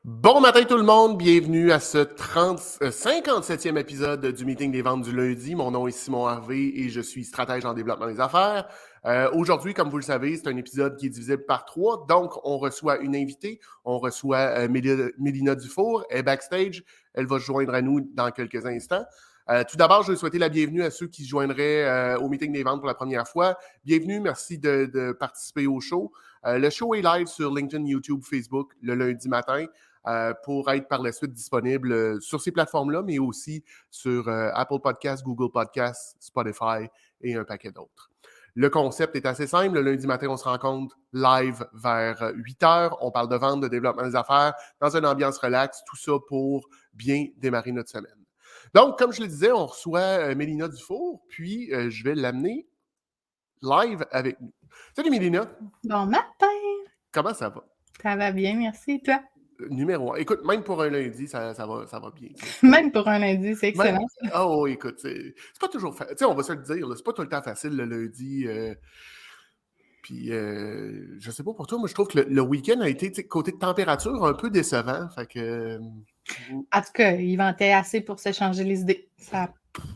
Bon matin tout le monde, bienvenue à ce 57e épisode du Meeting des ventes du lundi. Mon nom est Simon Harvey et je suis stratège en développement des affaires. Aujourd'hui, comme vous le savez, c'est un épisode qui est divisible par 3. Donc, on reçoit une invitée, on reçoit Mélina Dufour, elle est backstage, elle va se joindre à nous dans quelques instants. Tout d'abord, je veux souhaiter la bienvenue à ceux qui se joindraient au Meeting des ventes pour la première fois. Bienvenue, merci de participer au show. Le show est live sur LinkedIn, YouTube, Facebook le lundi matin. Pour être par la suite disponible sur ces plateformes-là, mais aussi sur Apple Podcasts, Google Podcasts, Spotify et un paquet d'autres. Le concept est assez simple. Le lundi matin, on se rencontre live vers 8 heures. On parle de vente, de développement des affaires, dans une ambiance relaxe, tout ça pour bien démarrer notre semaine. Donc, comme je le disais, on reçoit Mélina Dufour, puis je vais l'amener live avec nous. Salut Mélina! Bon matin! Comment ça va? Ça va bien, merci. Et toi? Numéro 1. Écoute, même pour un lundi, ça va bien. Même pour un lundi, c'est Même, excellent. oh, écoute, c'est pas toujours facile. Tu sais, on va se le dire, là, c'est pas tout le temps facile le lundi. Puis, je sais pas pour toi, moi, je trouve que le week-end a été, côté de température, un peu décevant. Fait que. En tout cas, il ventait assez pour se changer les idées. Ça...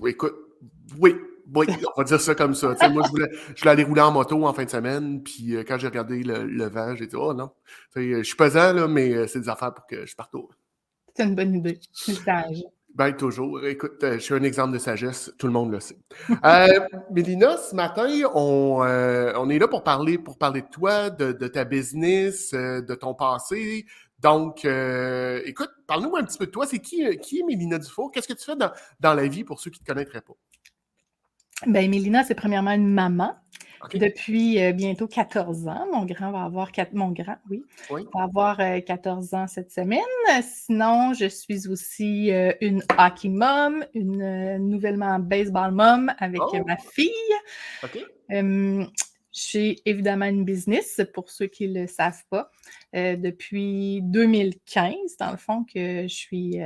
Écoute, oui, on va dire ça comme ça. Tu sais, moi, je voulais aller rouler en moto en fin de semaine. Puis, quand j'ai regardé le vent, j'ai dit, oh non. Tu sais, je suis pesant, là, mais c'est des affaires pour que je parte au. C'est une bonne idée. C'est sage. Ben, toujours. Écoute, je suis un exemple de sagesse, tout le monde le sait. Mélina, ce matin, on est là pour parler de toi, de ta business, de ton passé. Donc, écoute, parle-nous un petit peu de toi. C'est qui est Mélina Dufour? Qu'est-ce que tu fais dans la vie pour ceux qui ne te connaîtraient pas? Ben, Mélina, c'est premièrement une maman. OK? Depuis bientôt 14 ans. Mon grand va avoir Oui? va avoir 14 ans cette semaine. Sinon, je suis aussi une hockey mom, une nouvellement baseball mom avec Oh! ma fille. OK? J'ai évidemment une business, pour ceux qui ne le savent pas, depuis 2015, dans le fond, que je suis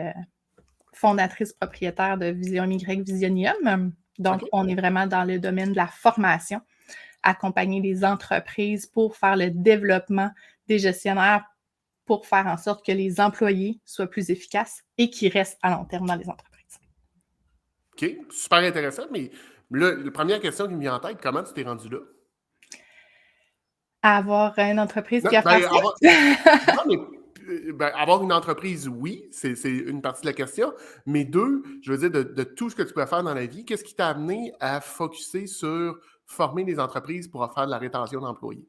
fondatrice propriétaire de Vision Y Visionium. Donc, OK? on est vraiment dans le domaine de la formation, accompagner les entreprises pour faire le développement des gestionnaires pour faire en sorte que les employés soient plus efficaces et qu'ils restent à long terme dans les entreprises. OK, super intéressant, mais là, la première question qui me vient en tête, comment tu t'es rendu là? Avoir une entreprise Non, qui a fait ça? non, mais avoir une entreprise, oui, c'est une partie de la question. Mais deux, je veux dire, de tout ce que tu peux faire dans la vie, qu'est-ce qui t'a amené à focusser sur former des entreprises pour faire de la rétention d'employés?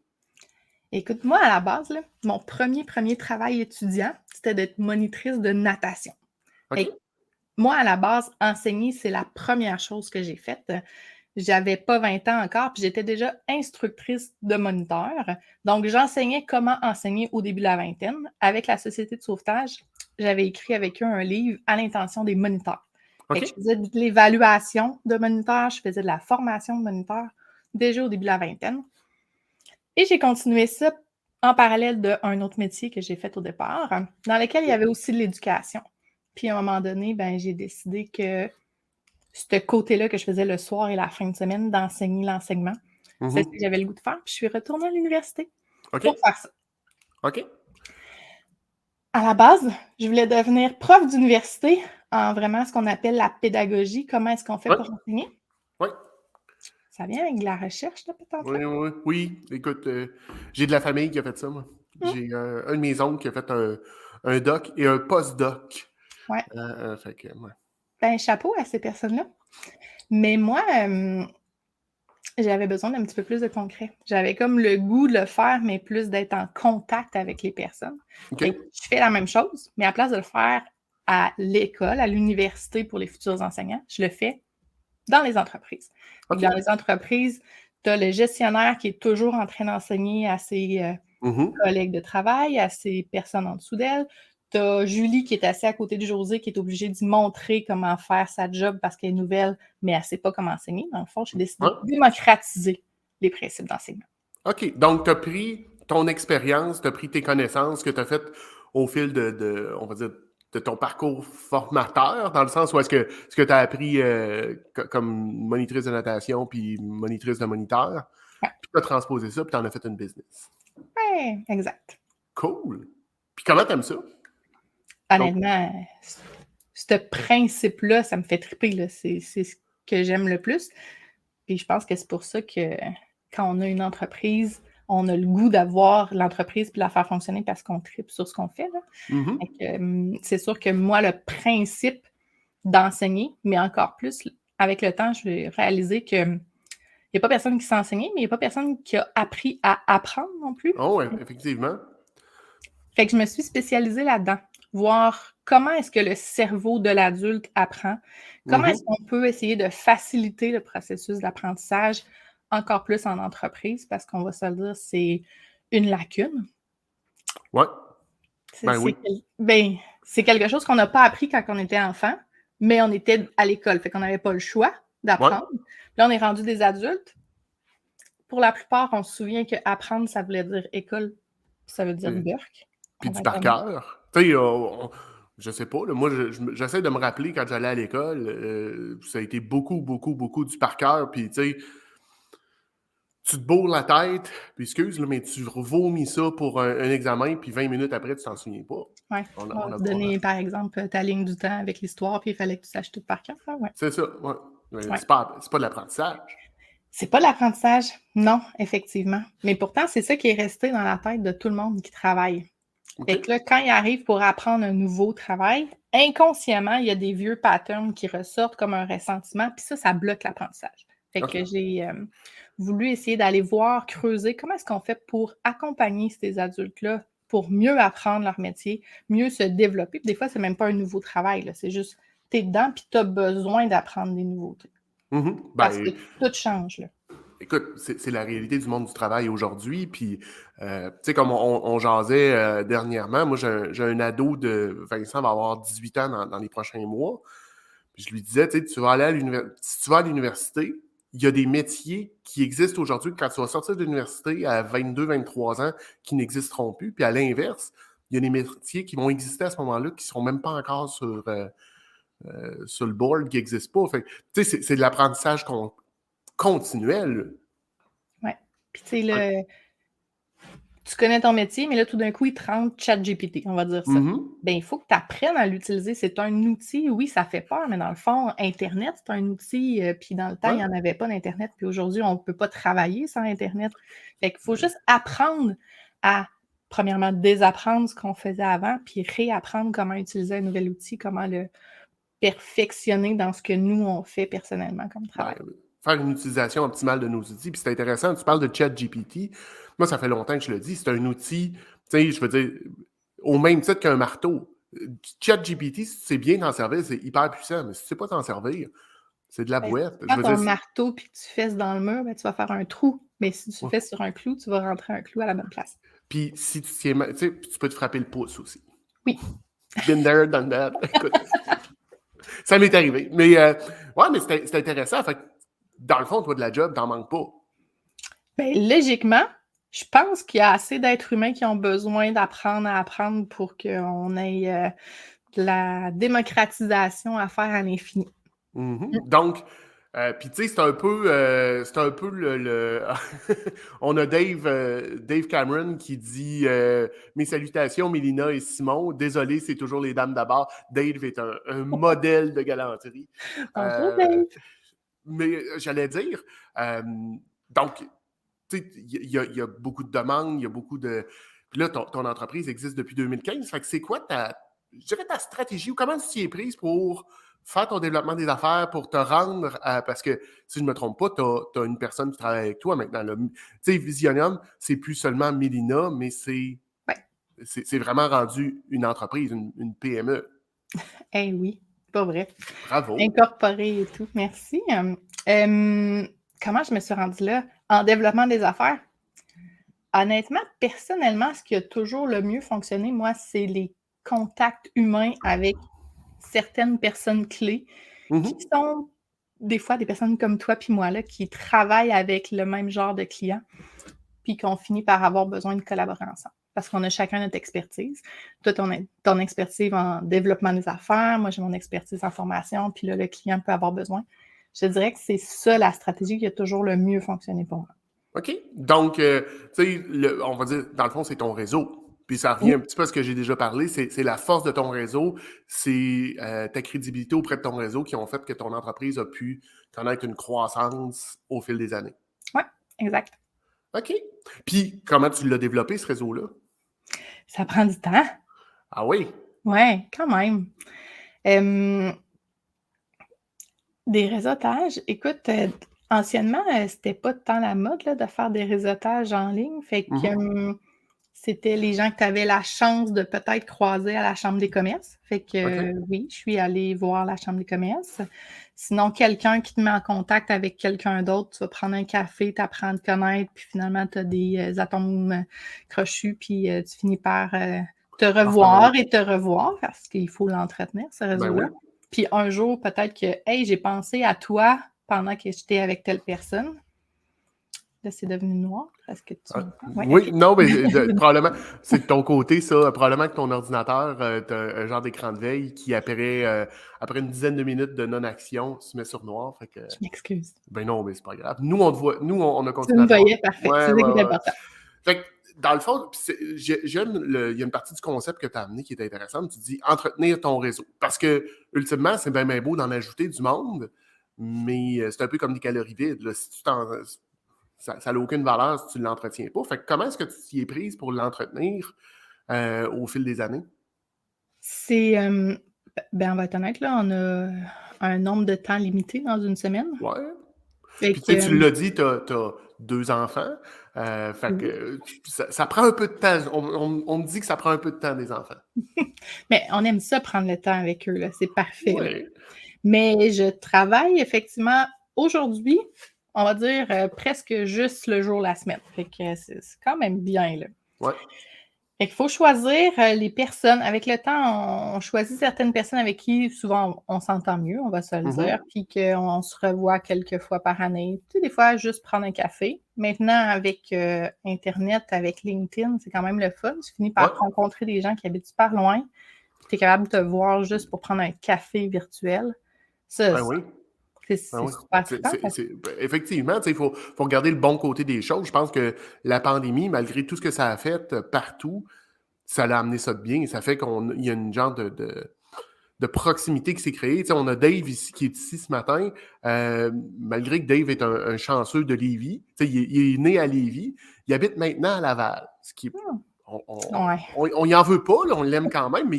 Écoute, moi, à la base, là, mon premier travail étudiant, c'était d'être monitrice de natation. OK? Fait que moi, à la base, enseigner, c'est la première chose que j'ai faite. J'avais pas 20 ans encore, puis j'étais déjà instructrice de moniteur. Donc, j'enseignais comment enseigner au début de la vingtaine. Avec la Société de sauvetage, j'avais écrit avec eux un livre à l'intention des moniteurs. Fait que je OK? faisais de l'évaluation de moniteurs, je faisais de la formation de moniteurs déjà au début de la vingtaine. Et j'ai continué ça en parallèle d'un autre métier que j'ai fait au départ, dans lequel il y avait aussi de l'éducation. Puis à un moment donné, ben, j'ai décidé que ce côté-là que je faisais le soir et la fin de semaine, d'enseigner l'enseignement, c'est ce que Mhm. j'avais le goût de faire. Puis je suis retournée à l'université OK? pour faire ça. OK? À la base, je voulais devenir prof d'université en vraiment ce qu'on appelle la pédagogie. Comment est-ce qu'on fait Oui? pour enseigner? Oui? Ça vient avec de la recherche, là, peut-être? Oui, oui, oui. Écoute, j'ai de la famille qui a fait ça, moi. Hum, J'ai un de mes oncles qui a fait un doc et un post-doc. ouais. Fait que, ouais. Ben, chapeau à ces personnes-là. Mais moi, j'avais besoin d'un petit peu plus de concret. J'avais comme le goût de le faire, mais plus d'être en contact avec les personnes. OK? Fait que je fais la même chose, mais à place de le faire à l'école, à l'université pour les futurs enseignants, je le fais dans les entreprises. Fait que OK? dans les entreprises, tu as le gestionnaire qui est toujours en train d'enseigner à ses Mhm. collègues de travail, à ses personnes en dessous d'elle. Tu as Julie qui est assise à côté de José, qui est obligée d'y montrer comment faire sa job parce qu'elle est nouvelle, mais elle ne sait pas comment enseigner. Dans le fond, j'ai décidé Ouais. de démocratiser les principes d'enseignement. OK. Donc, tu as pris ton expérience, tu as pris tes connaissances que tu as faites au fil on va dire, de ton parcours formateur, dans le sens où est-ce que tu as appris comme monitrice de natation puis monitrice de moniteur, Ouais, puis tu as transposé ça, puis tu en as fait une business. ouais, exact. Cool. Puis comment t'aimes ça? honnêtement, ce principe-là, ça me fait triper, là. C'est ce que j'aime le plus. Puis je pense que c'est pour ça que quand on a une entreprise, on a le goût d'avoir l'entreprise puis de la faire fonctionner parce qu'on tripe sur ce qu'on fait, là. Mhm. Fait que, c'est sûr que moi, le principe d'enseigner, mais encore plus, avec le temps, je vais réaliser que il n'y a pas personne qui s'est enseigné, mais il n'y a pas personne qui a appris à apprendre non plus. Oh, ouais, effectivement. Fait que je me suis spécialisée là-dedans. Voir comment est-ce que le cerveau de l'adulte apprend, comment est-ce qu'on peut essayer de faciliter le processus d'apprentissage encore plus en entreprise, parce qu'on va se le dire, c'est une lacune. Ouais. Ben oui. C'est quelque chose qu'on n'a pas appris quand on était enfant, mais on était à l'école, fait qu'on n'avait pas le choix d'apprendre. Ouais. Là, on est rendu des adultes. Pour la plupart, on se souvient que apprendre, ça voulait dire école, ça veut dire burk. Puis du par cœur. Tu sais, je sais pas, là, moi, j'essaie de me rappeler quand j'allais à l'école, ça a été beaucoup, beaucoup, beaucoup du par cœur. Puis, tu sais, tu te bourres la tête, puis excuse, là, mais tu vomis ça pour un examen, puis 20 minutes après, tu t'en souviens pas. Ouais. On va te donner, par exemple, ta ligne du temps avec l'histoire, puis il fallait que tu saches tout par cœur. Ouais. C'est ça, ouais. Ouais. C'est pas de l'apprentissage. C'est pas de l'apprentissage, non, effectivement. Mais pourtant, c'est ça qui est resté dans la tête de tout le monde qui travaille. Okay. Fait que là, quand il arrive pour apprendre un nouveau travail, inconsciemment, il y a des vieux patterns qui ressortent comme un ressentiment, puis ça bloque l'apprentissage. Fait que j'ai voulu essayer d'aller voir, creuser, comment est-ce qu'on fait pour accompagner ces adultes-là pour mieux apprendre leur métier, mieux se développer. Puis des fois, c'est même pas un nouveau travail, là, c'est juste, t'es dedans, puis t'as besoin d'apprendre des nouveautés. Parce que tout change, là. Écoute, c'est la réalité du monde du travail aujourd'hui. Puis, tu sais, comme on jasait dernièrement, moi, j'ai un ado de Vincent va avoir 18 ans dans les prochains mois. Puis je lui disais, tu sais, si tu vas à l'université, il y a des métiers qui existent aujourd'hui quand tu vas sortir de l'université à 22, 23 ans qui n'existeront plus. Puis à l'inverse, il y a des métiers qui vont exister à ce moment-là qui ne seront même pas encore sur le board, qui n'existent pas. Fait, tu sais, c'est de l'apprentissage continuel. Oui. Puis, tu sais, tu connais ton métier, mais là, tout d'un coup, il te rentre ChatGPT, on va dire ça. Bien, il faut que tu apprennes à l'utiliser. C'est un outil, oui, ça fait peur, mais dans le fond, Internet, c'est un outil, puis dans le temps, il n'y en avait pas d'Internet, puis aujourd'hui, on ne peut pas travailler sans Internet. Fait qu'il faut juste apprendre à, premièrement, désapprendre ce qu'on faisait avant, puis réapprendre comment utiliser un nouvel outil, comment le perfectionner dans ce que nous, on fait personnellement comme travail. Faire une utilisation optimale de nos outils. Puis c'est intéressant, tu parles de ChatGPT. Moi, ça fait longtemps que je le dis, c'est un outil, tu sais, je veux dire, au même titre qu'un marteau. ChatGPT, si tu sais bien t'en servir, c'est hyper puissant, mais si tu ne sais pas t'en servir, c'est de la bouette. Quand tu as un marteau puis que tu fesses dans le mur, ben, tu vas faire un trou. Mais si tu fais sur un clou, tu vas rentrer un clou à la bonne place. Puis si tu tiens, tu sais, tu peux te frapper le pouce aussi. Oui. Been there, done that. Écoute, ça m'est arrivé. Mais ouais, mais c'est intéressant. Fait que, dans le fond, toi, de la job, t'en manques pas. Bien, logiquement, je pense qu'il y a assez d'êtres humains qui ont besoin d'apprendre à apprendre pour qu'on ait de la démocratisation à faire à l'infini. Donc, puis tu sais, c'est un peu le on a Dave Cameron qui dit mes salutations, Mélina et Simon. Désolé, c'est toujours les dames d'abord. Dave est un modèle de galanterie. Bonjour, Dave. Mais j'allais dire, donc, tu sais, il y a beaucoup de demandes, il y a beaucoup de... Puis là, ton entreprise existe depuis 2015. Fait que c'est quoi ta stratégie ou comment tu t'y es prise pour faire ton développement des affaires, pour te rendre à... Parce que, si je ne me trompe pas, tu as une personne qui travaille avec toi maintenant. Tu sais, Visionium, c'est plus seulement Mélina, mais c'est vraiment rendu une entreprise, une PME. Eh oui, pas vrai. Bravo. Incorporé et tout, merci. Comment je me suis rendue là? En développement des affaires? Honnêtement, personnellement, ce qui a toujours le mieux fonctionné, moi, c'est les contacts humains avec certaines personnes clés qui sont des fois des personnes comme toi puis moi, là, qui travaillent avec le même genre de clients puis qu'on finit par avoir besoin de collaborer ensemble parce qu'on a chacun notre expertise. Toi, ton expertise en développement des affaires, moi, j'ai mon expertise en formation, puis là, le client peut avoir besoin. Je dirais que c'est ça la stratégie qui a toujours le mieux fonctionné pour moi. OK. Donc, tu sais, on va dire, dans le fond, c'est ton réseau. Puis ça revient un petit peu à ce que j'ai déjà parlé, c'est la force de ton réseau, c'est ta crédibilité auprès de ton réseau qui ont fait que ton entreprise a pu connaître une croissance au fil des années. Oui, exact. OK. Puis, comment tu l'as développé, ce réseau-là? Ça prend du temps. Ah oui? Oui, quand même. Des réseautages, écoute, anciennement, c'était pas tant la mode là, de faire des réseautages en ligne. Fait que c'était les gens que tu avais la chance de peut-être croiser à la chambre des commerces. Fait que OK. oui, je suis allée voir la chambre des commerces. Sinon, quelqu'un qui te met en contact avec quelqu'un d'autre, tu vas prendre un café, t'apprends à te connaître, puis finalement, tu as des atomes crochus, puis tu finis par te revoir et te revoir parce qu'il faut l'entretenir, ce Ben réseau-là. oui. Puis un jour, peut-être que, hey, j'ai pensé à toi pendant que j'étais avec telle personne. Là, c'est devenu noir. Est-ce que tu m'entends? Ouais, Oui, OK. non, mais probablement, c'est de ton côté, ça. Probablement que ton ordinateur, tu un genre d'écran de veille qui, après une dizaine de minutes de non-action, se met sur noir. Fait que, Je m'excuse. ben non, mais c'est pas grave. Nous, on te voit. Nous, on a Tu continué me à te voir. voyais, parfait. Ouais, C'est ça qui ouais, est ouais. important. Fait que, dans le fond, j'aime il y a une partie du concept que tu as amené qui est intéressante. Tu dis entretenir ton réseau. Parce que, ultimement, c'est bien beau d'en ajouter du monde, mais c'est un peu comme des calories vides. Là. Si tu ça n'a aucune valeur si tu ne l'entretiens pas. Fait que comment est-ce que tu t'y es prise pour l'entretenir au fil des années? C'est, ben, on va être honnête, là, on a un nombre de temps limité dans une semaine. Ouais. Fait Puis tu sais, que, tu l'as dit, tu as 2 enfants. Fait oui. que ça prend un peu de temps. On me dit que ça prend un peu de temps des enfants. Mais on aime ça prendre le temps avec eux, là, c'est parfait, là. Oui. Mais je travaille effectivement aujourd'hui, on va dire, presque juste le jour la semaine. Fait que c'est quand même bien, là. Ouais. Fait qu'il faut choisir, les personnes. Avec le temps, on choisit certaines personnes avec qui souvent on s'entend mieux, on va se le dire, puis qu'on se revoit quelques fois par année. Tu sais, des fois, juste prendre un café. Maintenant, avec, internet, avec LinkedIn, c'est quand même le fun. Tu finis Ouais. par rencontrer des gens qui habitent super loin, puis tu es capable de te voir juste pour prendre un café virtuel. Ça, Ben oui. c'est Ben oui. super trippant parce Effectivement, il faut regarder le bon côté des choses. Je pense que la pandémie, malgré tout ce que ça a fait partout, ça l'a amené ça de bien. Ça fait qu'il y a une genre de proximité qui s'est créée. Tu sais, on a Dave ici qui est ici ce matin. Malgré que Dave est un chanceux de Lévis, tu sais, il est né à Lévis, il habite maintenant à Laval. Ce qui est- ouais. on y en veut pas, là, on l'aime quand même, mais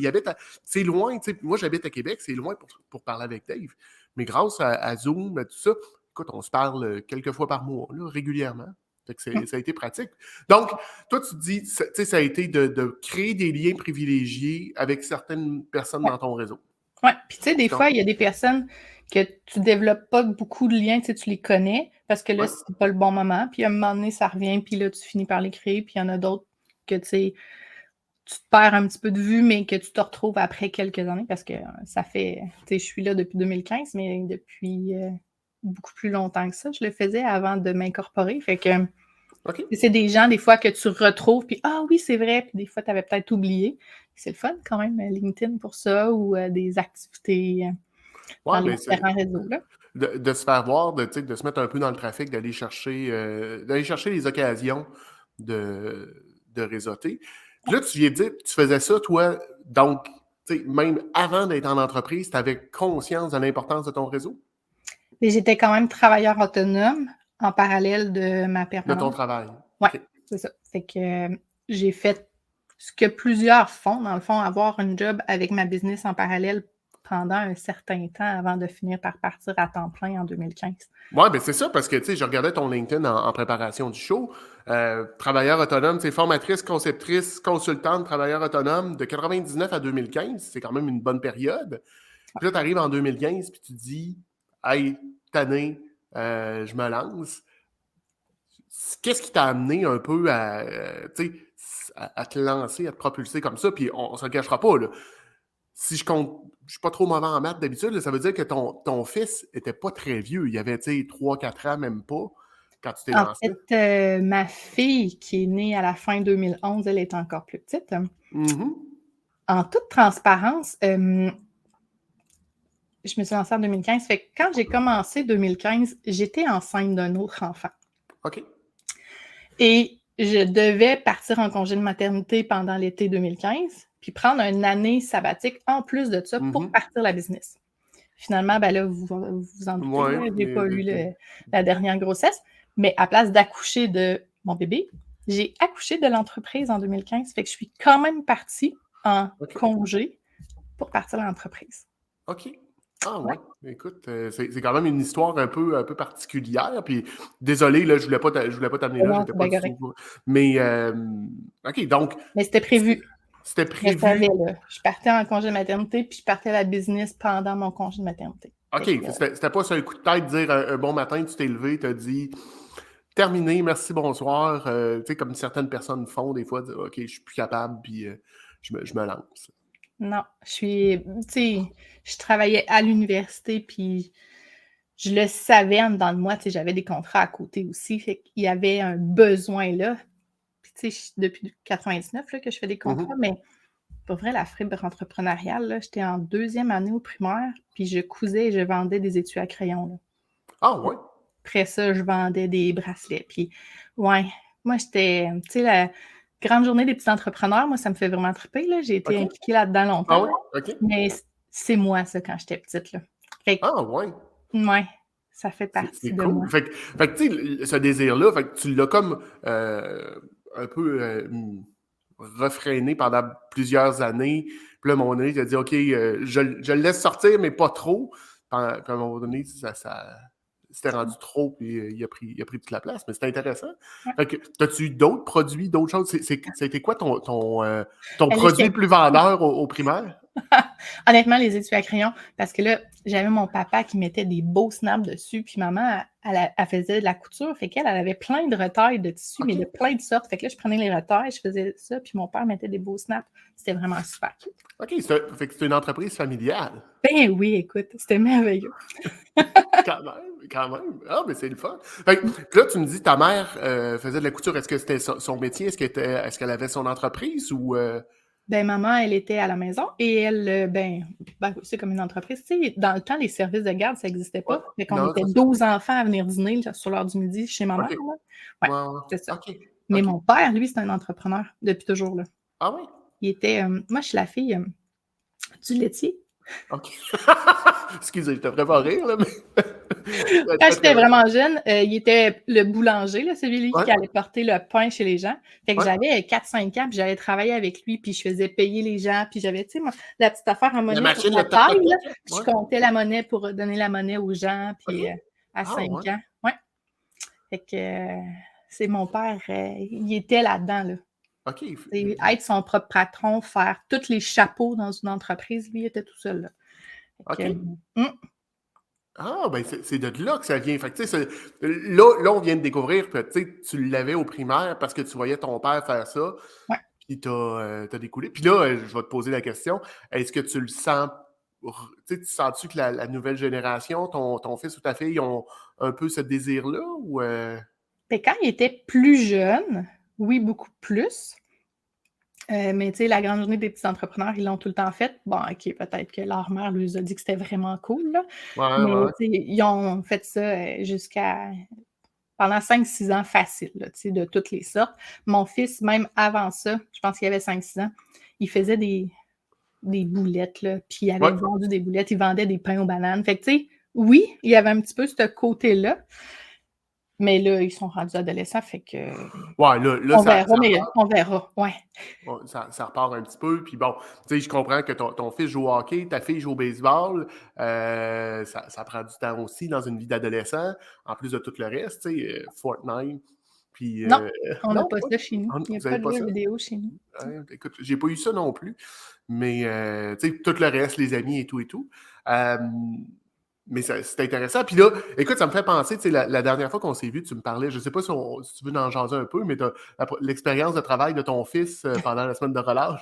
c'est loin. Tu sais, moi, j'habite à Québec, c'est loin pour parler avec Dave. Mais grâce à Zoom, à tout ça, écoute, on se parle quelques fois par mois, là, régulièrement. Fait que ça a été pratique. Donc, toi, tu te dis, tu sais, ça a été de créer des liens privilégiés avec certaines personnes dans ton réseau. Ouais, puis tu sais, des Donc, fois, il y a des personnes que tu développes pas beaucoup de liens, tu sais, tu les connais parce que là, ouais, c'est pas le bon moment, puis à un moment donné, ça revient, puis là, tu finis par les créer, puis il y en a d'autres que, tu sais, tu te perds un petit peu de vue, mais que tu te retrouves après quelques années parce que ça fait, tu sais, je suis là depuis 2015, mais depuis beaucoup plus longtemps que ça, je le faisais avant de m'incorporer, fait que OK. c'est des gens, des fois, que tu retrouves, puis ah oui, c'est vrai, puis des fois, tu avais peut-être oublié. C'est le fun quand même, LinkedIn pour ça, ou des activités dans Ouais, les mais différents réseaux, là. de se faire voir, tu sais, de se mettre un peu dans le trafic, d'aller chercher les occasions de réseauter. Puis là, tu viens de dire que tu faisais ça, toi, donc, tu sais, même avant d'être en entreprise, tu avais conscience de l'importance de ton réseau, Et j'étais quand même travailleur autonome en parallèle de ma de ton permanence. travail. Ouais, OK. c'est ça. Fait que j'ai fait ce que plusieurs font, dans le fond, avoir une job avec ma business en parallèle pendant un certain temps avant de finir par partir à temps plein en 2015. Ouais, ben c'est ça, parce que, tu sais, je regardais ton LinkedIn en préparation du show. Travailleur autonome, tu sais, formatrice, conceptrice, consultante, travailleur autonome de 99 à 2015. C'est quand même une bonne période. Puis là, tu arrives en 2015, puis tu te dis, hey, cette année, je me lance. Qu'est-ce qui t'a amené un peu tu sais, à te lancer, à te propulser comme ça? Puis on ne se le cachera pas, là. Si je compte, je suis pas trop mauvais en maths d'habitude, là, ça veut dire que ton fils était pas très vieux. Il avait, tu sais, 3-4 ans, même pas, quand tu t'es En lancé. fait, ma fille qui est née à la fin 2011, elle est encore plus petite. Mhm. En toute transparence, je me suis lancée en 2015. Fait que quand j'ai commencé 2015, j'étais enceinte d'un autre enfant. OK. Et je devais partir en congé de maternité pendant l'été 2015, puis prendre une année sabbatique en plus de ça pour partir la business. Finalement, ben là, vous vous en doutez, Ouais, j'ai pas eu la dernière grossesse, mais à place d'accoucher de mon bébé, j'ai accouché de l'entreprise en 2015. Fait que je suis quand même partie en congé pour partir l'entreprise. OK. Ah Ouais. ouais. Écoute, c'est quand même une histoire un peu particulière. Puis désolé, là, je voulais pas t'amener là, Non, j'étais c'est pas bien du correct. tout. Mais OK, donc Mais c'était prévu. c'était Je savais, prévu. là. Je partais en congé de maternité, puis je partais à la business pendant mon congé de maternité. OK, Fait que, c'était pas sur un coup de tête de dire un bon matin, tu t'es levé, tu as dit terminé, merci, bonsoir. Tu sais, comme certaines personnes font des fois, dire OK, je suis plus capable, puis je me lance. non, tu sais, je travaillais à l'université, puis je le savais en dedans de moi, tu sais, j'avais des contrats à côté aussi, fait qu'il y avait un besoin là. Puis tu sais, depuis 99 là, que je fais des contrats, mais pour vrai, la fibre entrepreneuriale, là, j'étais en 2e année au primaire, puis je cousais et je vendais des étuis à crayon, là. Ah ouais? Après ça, je vendais des bracelets, puis ouais, moi, j'étais, tu sais, la grande journée des petits entrepreneurs, moi, ça me fait vraiment triper, là. J'ai été OK. impliquée là-dedans Ah longtemps, ouais? là, OK. mais c'est moi ça, quand j'étais petite, là. Fait que Ah ouais. ouais, ça fait C'est partie de moi. cool. Fait que, tu sais, ce désir-là, fait que tu l'as comme un peu refréné pendant plusieurs années. Puis là, à un moment donné, tu as dit, OK, je le laisse sortir, mais pas trop. Puis à un moment donné, ça c'était rendu trop, puis il a pris toute la place. Mais c'était intéressant. Ouais. Fait que, as-tu eu d'autres produits, d'autres choses? C'était quoi ton Elle est produit le plus vendeur au primaire? honnêtement, les étuis à crayon, parce que là, j'avais mon papa qui mettait des beaux snaps dessus, puis maman, elle faisait de la couture, fait qu'elle avait plein de retailles de tissus, mais OK. de plein de sortes. Fait que là, je prenais les retailles, je faisais ça, puis mon père mettait des beaux snaps. C'était vraiment super cute. OK, fait que c'est une entreprise familiale. Ben oui, écoute, c'était merveilleux. Quand même, quand même. Ah, mais c'est le fun. Fait que là, tu me dis, ta mère faisait de la couture. Est-ce que c'était son métier? Est-ce qu'elle avait son entreprise ou... Ben maman, elle était à la maison et elle, ben c'est comme une entreprise. Tu sais, dans le temps, les services de garde, ça n'existait Ouais, pas. Fait qu'on non, était c'est ça. 12 enfants à venir dîner là, sur l'heure du midi chez ma mère, OK. là. Ouais, Ouais, ouais. c'est ça. OK. Mais OK. mon père, lui, c'est un entrepreneur depuis toujours, là. Ah oui? Il était, moi, je suis la fille du laitier. OK. Excusez, je te ferais pas rire, là, mais... Très, Quand très, j'étais très bien. vraiment jeune, il était le boulanger, là, celui Ouais, qui allait porter le pain chez les gens. Fait que ouais. j'avais 4-5 ans, puis j'allais travailler avec lui, puis je faisais payer les gens, puis j'avais, tu sais, moi, la petite affaire en La monnaie sur machine, la le toc, toc, taille, là, toc, là. puis je Ouais. comptais la monnaie pour donner la monnaie aux gens, OK. puis à Ah 5 ouais. ans. Ouais. Fait que c'est mon père, il était là-dedans, là. OK. C'est être son propre patron, faire tous les chapeaux dans une entreprise, lui, il était tout seul, là. Fait que, OK. Ah, ben c'est de là que ça vient. Fait que, tu sais, là, on vient de découvrir que, tu sais, tu l'avais au primaire parce que tu voyais ton père faire ça, ouais. puis t'as découlé. Puis là, je vais te poser la question, est-ce que tu le sens, tu sais, tu sens-tu que la nouvelle génération, ton fils ou ta fille, ont un peu ce désir-là, ou... Fait quand il était plus jeune, oui, beaucoup plus. Mais tu sais, la grande journée des petits entrepreneurs, ils l'ont tout le temps faite. Bon, OK, peut-être que leur mère lui a dit que c'était vraiment cool, là. Ouais, Mais ouais, tu sais, ils ont fait ça jusqu'à pendant 5-6 ans facile, là, tu sais, de toutes les sortes. Mon fils, même avant ça, je pense qu'il avait 5-6 ans, il faisait des boulettes, là, puis il avait ouais. vendu des boulettes, il vendait des pains aux bananes. Fait que, tu sais, oui, il y avait un petit peu ce côté-là, mais là, ils sont rendus adolescents, fait que Ouais, là, on verra, mais on verra, ouais. ça repart un petit peu. Puis bon, tu sais, je comprends que ton fils joue au hockey, ta fille joue au baseball. Ça prend du temps aussi dans une vie d'adolescent, en plus de tout le reste, tu sais, Fortnite. Puis, Non, on n'a non, pas ça chez nous. Il n'y a vous n'avez pas de pas jeux ça? vidéo chez nous. Écoute, j'ai pas eu ça non plus. Mais, tu sais, tout le reste, les amis et tout et tout. Mais c'est intéressant. Puis là, écoute, ça me fait penser, tu sais, la dernière fois qu'on s'est vu, tu me parlais, je ne sais pas si tu veux en jaser un peu, mais l'expérience de travail de ton fils pendant la semaine de relâche.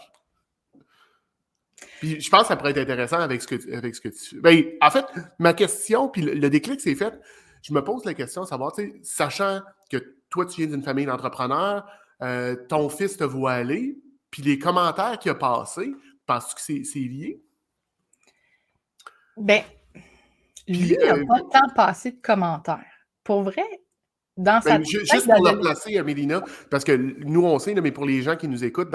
Puis je pense que ça pourrait être intéressant avec ce que tu fais. Ben, en fait, ma question, puis le déclic s'est fait, je me pose la question de savoir, tu sais, sachant que toi, tu viens d'une famille d'entrepreneurs, ton fils te voit aller, puis les commentaires qu'il a passés, penses-tu que c'est lié? Ben, Puis, lui, il n'a pas tant passé de commentaires. Pour vrai, dans sa Ben, tête juste pour le d'adolescent. placer, Mélina, parce que nous, on sait, là, mais pour les gens qui nous écoutent,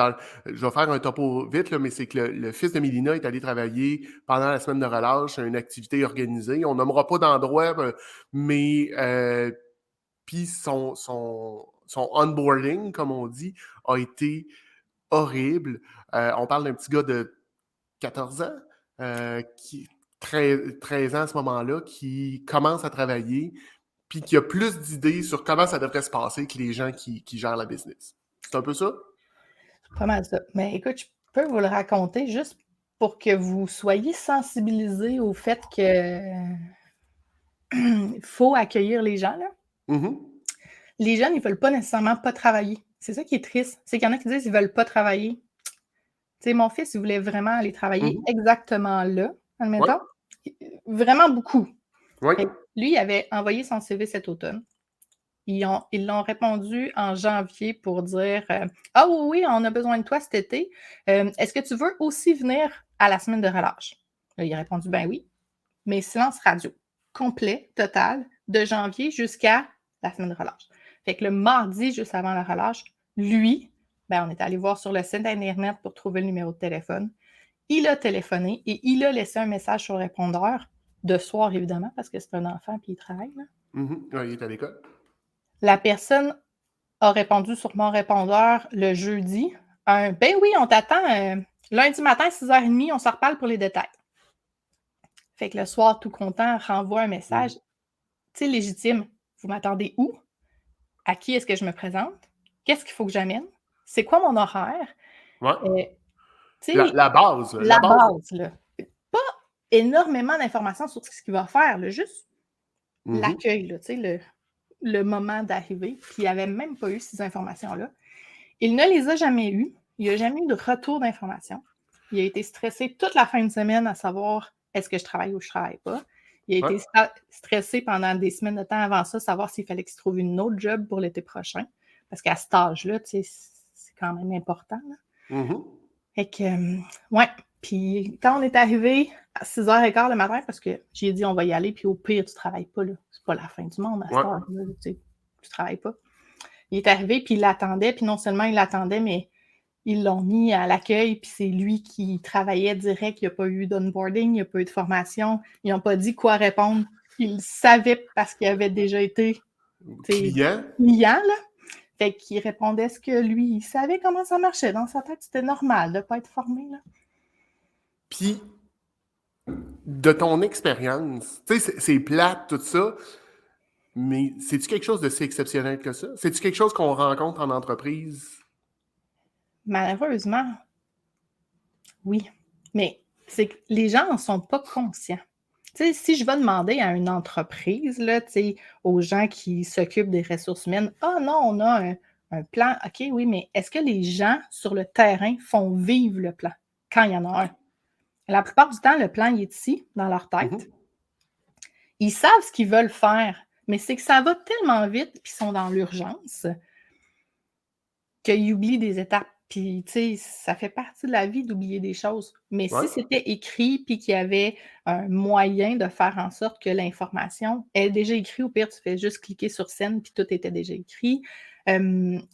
je vais faire un topo vite, là, mais c'est que le fils de Mélina est allé travailler pendant la semaine de relâche à une activité organisée. On nommera pas d'endroit, mais puis son onboarding, comme on dit, a été horrible. On parle d'un petit gars de 14 ans, qui 13 ans à ce moment-là, qui commence à travailler, puis qui a plus d'idées sur comment ça devrait se passer que les gens qui gèrent la business. C'est un peu ça? Pas mal ça. Mais écoute, je peux vous le raconter juste pour que vous soyez sensibilisés au fait que faut accueillir les gens, là. Mhm. Les jeunes, ils veulent pas nécessairement pas travailler. C'est ça qui est triste. C'est qu'il y en a qui disent qu'ils veulent pas travailler. Tu sais, mon fils, il voulait vraiment aller travailler Mhm. exactement là, Ouais, admettons. Vraiment beaucoup. ouais. Fait que lui, il avait envoyé son CV cet automne. Ils l'ont répondu en janvier pour dire Ah oui, oui, on a besoin de toi cet été. Est-ce que tu veux aussi venir à la semaine de relâche? Là, il a répondu Ben oui, mais silence radio. Complet, total, de janvier jusqu'à la semaine de relâche. Fait que le mardi, juste avant la relâche, lui, ben, on est allé voir sur le site Internet pour trouver le numéro de téléphone. Il a téléphoné et il a laissé un message sur le répondeur, de soir évidemment, parce que c'est un enfant et il travaille. Là. Mhm. Ouais, il est à l'école. La personne a répondu sur mon répondeur le jeudi. Ben oui, on t'attend lundi matin, 6h30, on se reparle pour les détails. Fait que le soir, tout content, renvoie un message. Mhm. Tu sais, légitime. Vous m'attendez où? À qui est-ce que je me présente? Qu'est-ce qu'il faut que j'amène? C'est quoi mon horaire? Ouais. Tu sais, La base, la la base. base, là. Pas énormément d'informations sur ce qu'il va faire, là, juste Mhm. l'accueil, là, tu sais, le moment d'arriver. Puis il n'avait même pas eu ces informations-là. Il ne les a jamais eues. Il n'a jamais eu de retour d'informations. Il a été stressé toute la fin de semaine à savoir est-ce que je travaille ou je ne travaille pas. Il a Ouais. été stressé pendant des semaines de temps avant ça, savoir s'il fallait qu'il se trouve une autre job pour l'été prochain. Parce qu'à cet âge-là, tu sais, c'est quand même important. Là. Mhm. Fait que, ouais. Puis quand on est arrivé à 6h15 le matin, parce que j'ai dit on va y aller, puis au pire, tu ne travailles pas. Là. C'est pas la fin du monde à cette Ouais. heure-là. Tu ne travailles pas. Il est arrivé, puis il l'attendait, puis non seulement il l'attendait, mais ils l'ont mis à l'accueil, puis c'est lui qui travaillait direct. Il n'y a pas eu d'onboarding, il n'y a pas eu de formation. Ils n'ont pas dit quoi répondre. Il savait parce qu'il avait déjà été Client. client, là. Fait qu'il répondait ce que lui, il savait comment ça marchait. Dans sa tête, c'était normal de ne pas être formé, là. Puis, de ton expérience, tu sais, c'est plate, tout ça, mais c'est-tu quelque chose de si exceptionnel que ça? C'est-tu quelque chose qu'on rencontre en entreprise? Malheureusement, oui. Mais c'est que les gens n'en sont pas conscients. Tu sais, si je vais demander à une entreprise, là, tu sais, aux gens qui s'occupent des ressources humaines, ah non, on a un plan, OK, oui, mais est-ce que les gens sur le terrain font vivre le plan quand il y en a un? La plupart du temps, le plan, il est ici, dans leur tête. Mhm. Ils savent ce qu'ils veulent faire, mais c'est que ça va tellement vite, puis ils sont dans l'urgence, qu'ils oublient des étapes. Puis, tu sais, ça fait partie de la vie d'oublier des choses. Mais Ouais. si c'était écrit, puis qu'il y avait un moyen de faire en sorte que l'information est déjà écrite, au pire, tu fais juste cliquer sur scène, puis tout était déjà écrit.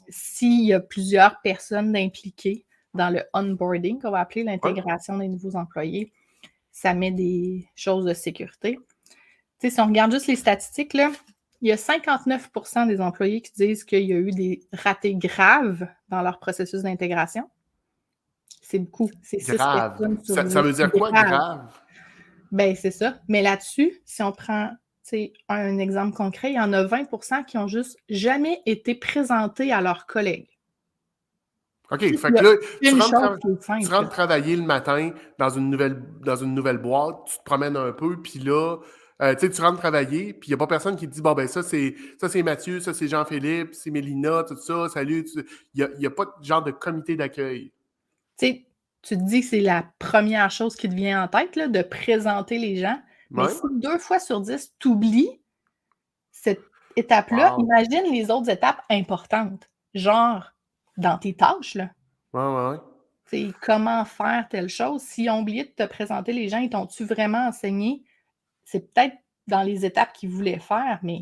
S'il y a plusieurs personnes impliquées dans le onboarding, qu'on va appeler Ouais. l'intégration des nouveaux employés, ça met des choses de sécurité. Tu sais, si on regarde juste les statistiques, là, il y a 59% des employés qui disent qu'il y a eu des ratés graves dans leur processus d'intégration. C'est beaucoup. C'est 6 Grave. personnes sur Ça 10. veut dire quoi, Grave. grave? Ben, c'est ça. Mais là-dessus, si on prend un exemple concret, il y en a 20% qui ont juste jamais été présentés à leurs collègues. OK, Tu sais, fait il y que a là, une chose qui est tu simple. rentres travailler le matin dans une nouvelle boîte, tu te promènes un peu, puis là, tu sais, tu rentres travailler, puis il n'y a pas personne qui te dit, bon, ben ça, c'est Mathieu, ça, c'est Jean-Philippe, c'est Mélina, tout ça, salut. Il n'y a pas de genre de comité d'accueil. Tu sais, tu te dis que c'est la première chose qui te vient en tête, là, de présenter les gens. Mais Ouais? si 2 fois sur 10, tu oublies cette étape-là, Wow. imagine les autres étapes importantes, genre dans tes tâches, là. Ouais, ouais, ouais. C'est comment faire telle chose. S'ils ont oublié de te présenter les gens, ils t'ont-tu vraiment enseigné? C'est peut-être dans les étapes qu'ils voulaient faire, mais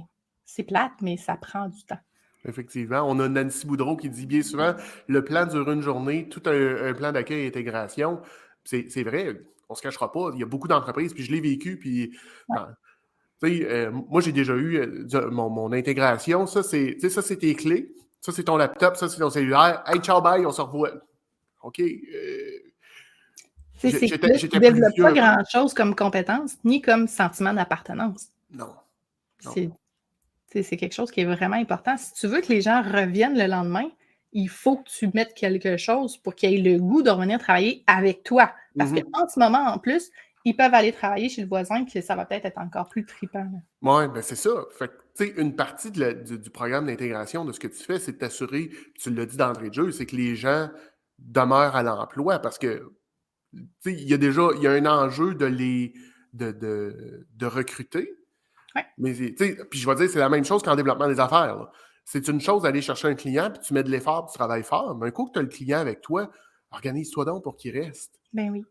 C'est plate, mais ça prend du temps. Effectivement. On a Nancy Boudreau qui dit bien souvent le plan dure une journée, tout un plan d'accueil et intégration. C'est vrai, on ne se cachera pas. Il y a beaucoup d'entreprises, puis je l'ai vécu, puis Ouais. moi, j'ai déjà eu mon intégration. Ça, c'est tes clés. Ça, c'est ton laptop. Ça, c'est ton cellulaire. Hey, ciao, bye, on se revoit. OK. C'est que là, tu J'étais ne plus développes vieux pas un peu. grand-chose comme compétence, ni comme sentiment d'appartenance. Non. C'est quelque chose qui est vraiment important. Si tu veux que les gens reviennent le lendemain, il faut que tu mettes quelque chose pour qu'ils aient le goût de revenir travailler avec toi. Parce Mhm. qu'en ce moment, en plus, ils peuvent aller travailler chez le voisin, puis ça va peut-être être encore plus trippant. Oui, ben c'est ça. Fait que, tu sais, une partie du programme d'intégration de ce que tu fais, c'est de t'assurer, tu l'as dit d'entrée de jeu, c'est que les gens demeurent à l'emploi parce que, tu sais, il y a un enjeu de recruter. Ouais. Mais, tu sais, puis je vais dire, c'est la même chose qu'en développement des affaires, là. C'est une chose d'aller chercher un client, puis tu mets de l'effort, puis tu travailles fort. Mais un coup que tu as le client avec toi, organise-toi donc pour qu'il reste. Ben oui,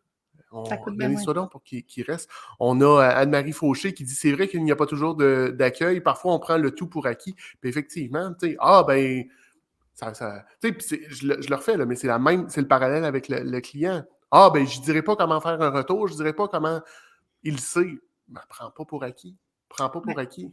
ça coûte bien moins Organise-toi cher. donc pour qu'il reste. On a Anne-Marie Fauché qui dit c'est vrai qu'il n'y a pas toujours d'accueil. Parfois, on prend le tout pour acquis. Puis effectivement, tu sais, je le refais, là, mais c'est le parallèle avec le client. Ah, ben, je ne dirais pas comment faire un retour, je ne dirais pas comment il sait. Ben, prends pas pour acquis. Prends pas pour Ouais. acquis.